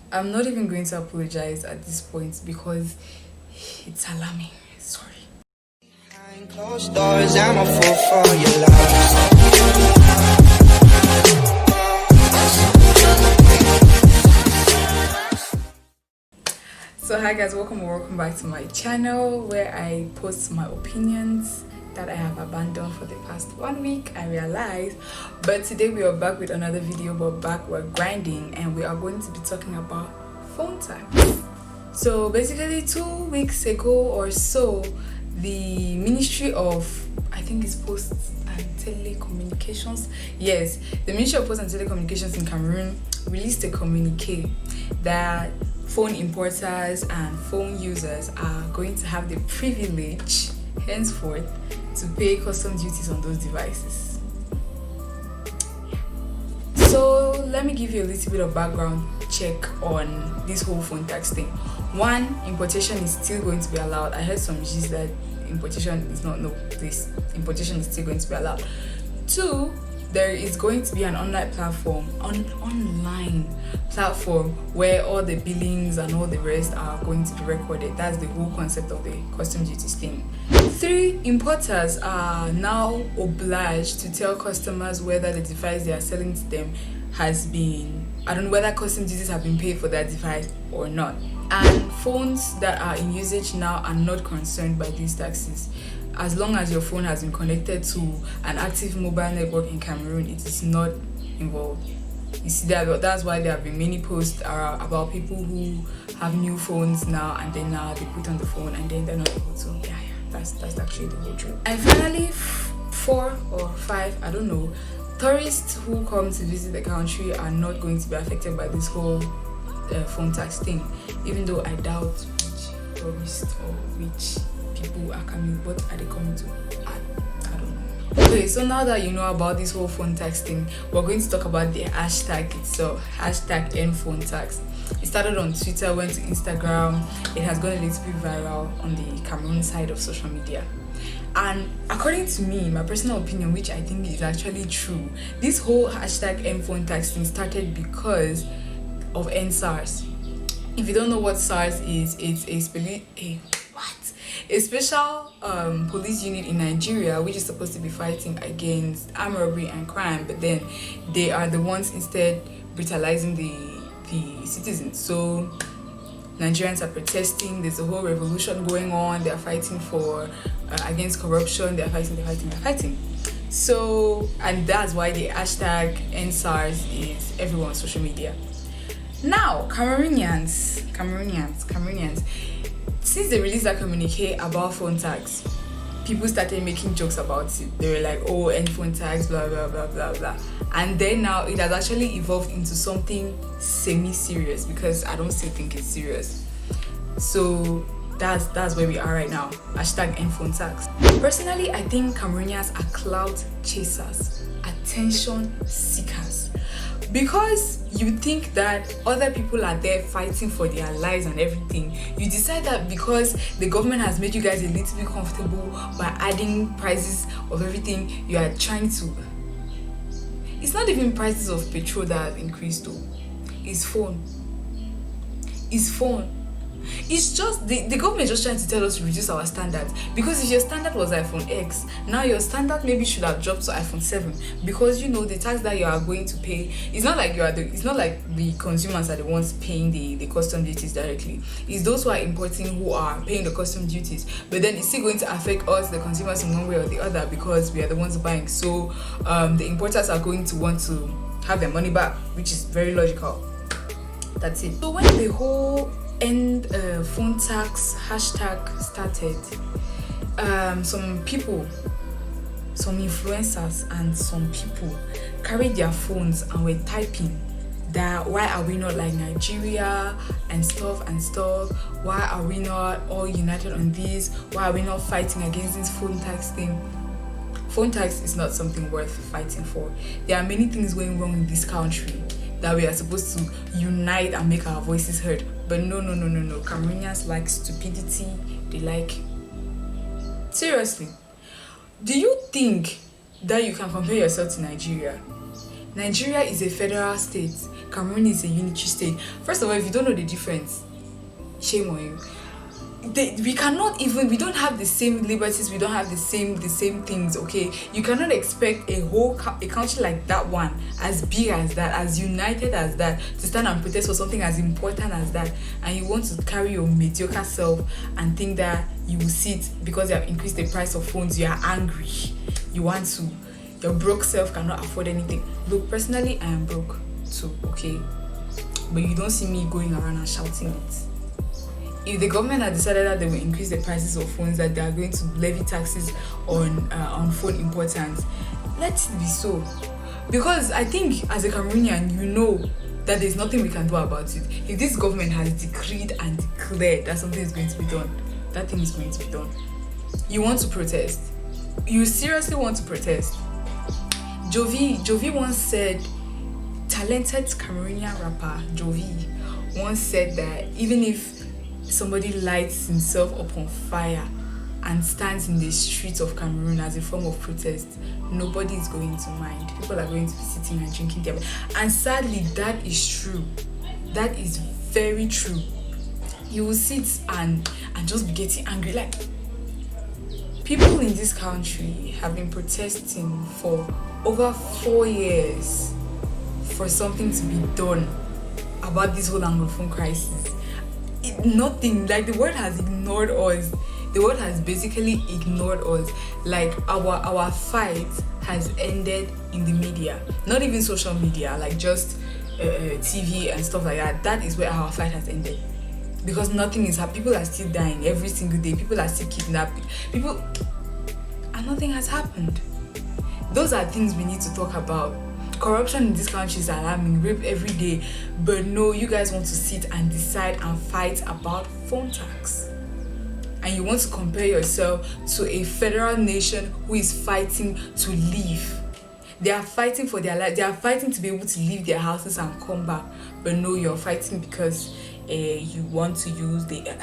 I'm not even going to apologize at this point because it's alarming. Sorry. Behind closed doors, I'm a fool for your love. So hi guys, welcome back to my channel where I post my opinions that I have abandoned for the past 1 week, I realize. But today we are back with another video, but we're grinding, and we are going to be talking about phone tax. So basically 2 weeks ago or so, the Ministry of, I think it's Posts and Telecommunications, yes, the Ministry of Posts and Telecommunications in Cameroon released a communique that phone importers and phone users are going to have the privilege henceforth to pay custom duties on those devices. So let me give you a little bit of background check on this whole phone tax thing. One, importation is still going to be allowed. I heard some gist that importation is not, no, please, importation is still going to be allowed. Two, there is going to be an online platform where all the billings and all the rest are going to be recorded. That's the whole concept of the custom duties thing. Three, importers are now obliged to tell customers whether the device they are selling to them has been, I don't know whether custom duties have been paid for that device or not. And phones that are in usage now are not concerned by these taxes. As long as your phone has been connected to an active mobile network in Cameroon, it is not involved. You see that's why there have been many posts about people who have new phones now, and then now they put on the phone and then they're not able to. Yeah, that's actually the whole truth. And finally, 4 or 5, I don't know, tourists who come to visit the country are not going to be affected by this whole phone tax thing, even though I doubt which tourists or which people are coming. What are they coming to? I don't know. Okay, so now that you know about this whole phone tax thing, we're going to talk about the hashtag itself. Hashtag #EndPhoneTax. It started on Twitter, went to Instagram. It has gone a little bit viral on the Cameroon side of social media. And according to me, my personal opinion, which I think is actually true, this whole hashtag #EndPhoneTax thing started because of NSARS. If you don't know what SARS is, it's a special police unit in Nigeria which is supposed to be fighting against armed robbery and crime, but then they are the ones instead brutalizing the citizens. So Nigerians are protesting, there's a whole revolution going on, they're fighting for against corruption, they're fighting. So, and that's why the hashtag NSARS is everywhere on social media. Now, Cameroonians, since they released that communique about phone tax, people started making jokes about it. They were like, oh, end phone tax, blah, blah, blah, blah, blah. And then now it has actually evolved into something semi-serious, because I don't still think it's serious. So that's where we are right now. Hashtag #EndPhoneTax. Personally, I think Cameroonians are clout chasers, attention seekers. Because you think that other people are there fighting for their lives and everything, you decide that because the government has made you guys a little bit comfortable by adding prices of everything, you are trying to. It's not even prices of petrol that have increased though. It's phone. It's just the government just trying to tell us to reduce our standards, because if your standard was iPhone X, now your standard maybe should have dropped to iPhone 7, because you know the tax that you are going to pay, it's not like the consumers are the ones paying the custom duties directly. It's those who are importing who are paying the custom duties, but then it's still going to affect us, the consumers, in one way or the other, because we are the ones buying. So the importers are going to want to have their money back, which is very logical. That's it. So when the whole phone tax hashtag started, some people, some influencers and some people carried their phones and were typing that why are we not like Nigeria and stuff, why are we not all united on this, why are we not fighting against this phone tax thing. Phone tax is not something worth fighting for. There are many things going wrong in this country that we are supposed to unite and make our voices heard. But no. Cameroonians like stupidity. They like... Seriously. Do you think that you can compare yourself to Nigeria? Nigeria is a federal state, Cameroon is a unitary state. First of all, if you don't know the difference, shame on you. We don't have the same liberties, we don't have the same things. Okay, you cannot expect a country like that one, as big as that, as united as that, to stand and protest for something as important as that, and you want to carry your mediocre self and think that you will sit because they have increased the price of phones, you are angry, your broke self cannot afford anything. Look, personally, I am broke too, okay, but you don't see me going around and shouting it. If the government had decided that they will increase the prices of phones, that they are going to levy taxes on phone importance, let it be so. Because I think as a Cameroonian, you know that there's nothing we can do about it. If this government has decreed and declared that something is going to be done, that thing is going to be done. You want to protest? You seriously want to protest? Jovi once said, talented Cameroonian rapper Jovi once said that even if somebody lights himself up on fire and stands in the streets of Cameroon as a form of protest, nobody is going to mind. People are going to be sitting and drinking their... And sadly, that is true. That is very true. You will sit and just be getting angry. Like, people in this country have been protesting for over 4 years for something to be done about this whole Anglophone crisis. Nothing, like, the world has ignored us. The world has basically ignored us. Like, our fight has ended in the media, not even social media, like just TV and stuff like that. That is where our fight has ended, because nothing is happening. People are still dying every single day. People are still kidnapped. And nothing has happened. Those are things we need to talk about. Corruption in this country is alarming, rape every day, but no, you guys want to sit and decide and fight about phone tax. And you want to compare yourself to a federal nation who is fighting to live. They are fighting for their life. They are fighting to be able to leave their houses and come back. But no, you're fighting because you want to use the...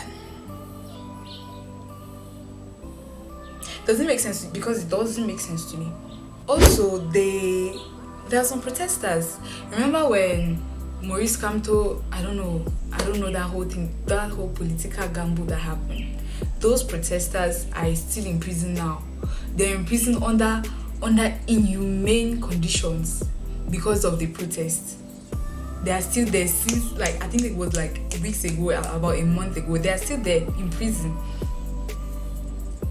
Doesn't make sense, because it doesn't make sense to me. Also, there are some protesters. Remember when Maurice Kamto, I don't know that whole thing, that whole political gamble that happened. Those protesters are still in prison now. They're in prison under inhumane conditions because of the protest. They are still there since, like, I think it was like weeks ago, about a month ago. They are still there in prison.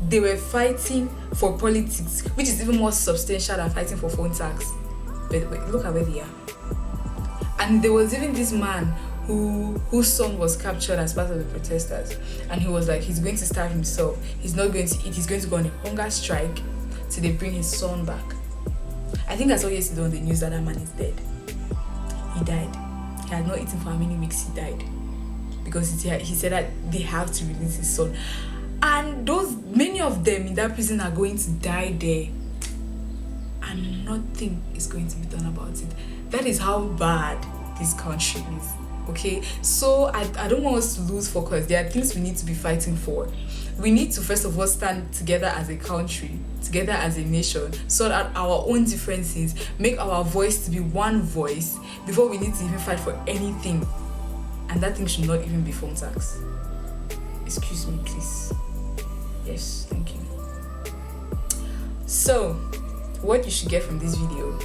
They were fighting for politics, which is even more substantial than fighting for phone tax. But look at where they are. And there was even this man whose son was captured as part of the protesters, and he was like, he's going to starve himself, he's not going to eat, he's going to go on a hunger strike till they bring his son back. I think I saw yesterday on the news that man is dead. He died. He had not eaten for how many weeks? He died because he said that they have to release his son. And many of them in that prison are going to die there, and nothing is going to be done about it. That is how bad this country is. Okay, so I don't want us to lose focus. There are things we need to be fighting for. We need to first of all stand together as a country, together as a nation, sort out our own differences, make our voice to be one voice before we need to even fight for anything. And that thing should not even be phone tax. Excuse me, please. Yes, thank you. So, what you should get from this video?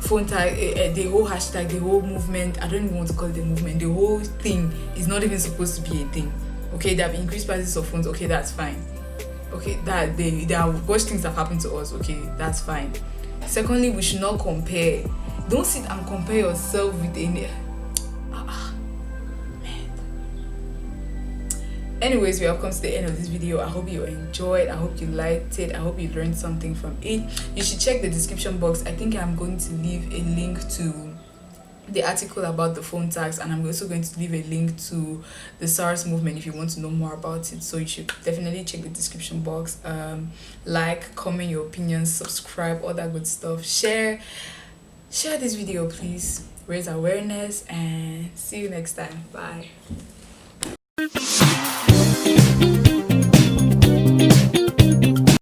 Phone tag, the whole hashtag, the whole movement. I don't even want to call it a movement. The whole thing is not even supposed to be a thing. Okay, there have increased prices of phones. Okay, that's fine. Okay, that there are worse things that happen to us. Okay, that's fine. Secondly, we should not compare. Don't sit and compare yourself with any. Anyways, we have come to the end of this video. I hope you enjoyed. I hope you liked it. I hope you learned something from it. You should check the description box. I think I'm going to leave a link to the article about the phone tax, and I'm also going to leave a link to the SARS movement if you want to know more about it. So you should definitely check the description box. Like, comment your opinions, subscribe, all that good stuff. Share this video, please. Raise awareness, and see you next time. Bye.